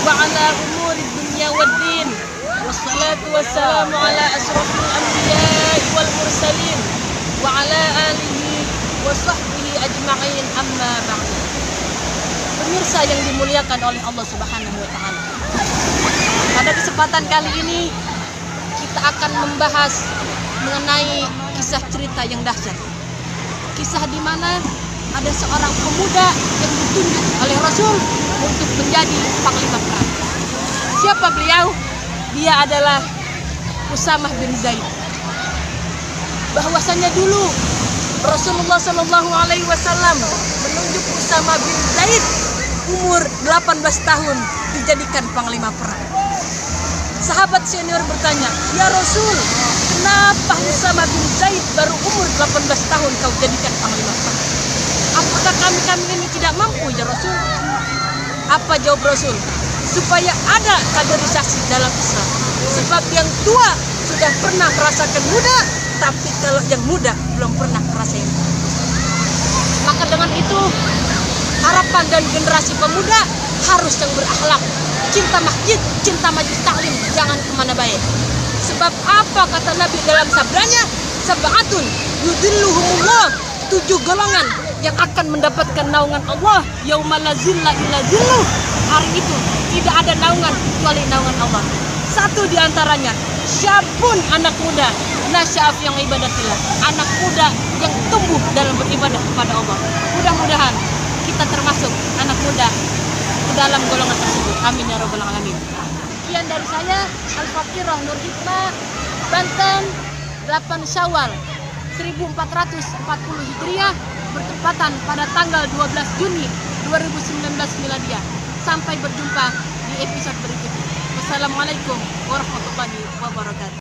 وعلى أمور الدنيا والدين والصلاة والسلام على أشرف الأنبياء والمرسلين وعلى آله وصحبه أجمعين أما بعد. Pemirsa yang dimuliakan oleh Allah Subhanahu wa taala. Pada kesempatan kali ini kita akan membahas mengenai kisah cerita yang dahsyat. Kisah di mana ada seorang pemuda yang ditunjuk oleh Rasul untuk menjadi panglima perang. Siapa beliau? Dia adalah Usamah bin Zaid. Bahwasanya dulu Rasulullah Shallallahu Alaihi Wasallam menunjuk Usamah bin Zaid umur 18 tahun dijadikan panglima perang. Sahabat senior bertanya, "Ya Rasul, kenapa Usamah bin Zaid baru umur 18 tahun kau jadikan panglima perang? Apakah kami ini tidak mampu ya Rasul?" Apa jawab Rasul? Supaya ada kaderisasi dalam Islam. Sebab yang tua sudah pernah merasakan muda, tapi kalau yang muda belum pernah merasakan. Maka dengan itu harapan dan generasi pemuda harus yang berakhlak, cinta masjid, cinta majelis taklim, jangan kemana baik. Sebab apa kata Nabi dalam sabdanya? Sab'atun yudhilluhumullah, 7 golongan yang akan mendapatkan naungan Allah yauma la zilla illa zilluh. Hari itu tidak ada naungan kecuali naungan Allah. Satu di antaranya, syabun, anak muda, nasya'af yang ibadatillah, anak muda yang tumbuh dalam beribadah kepada Allah. Mudah-mudahan kita termasuk anak muda ke dalam golongan tersebut. Amin ya rabbal alamin. Sekian dari saya, Al-Faqirah Nur Hikmah, Banten, 8 Syawal 1440 Hijriah, bertepatan pada tanggal 12 Juni 2019 Miladiah. Sampai berjumpa di episode berikutnya. Wassalamualaikum warahmatullahi wabarakatuh.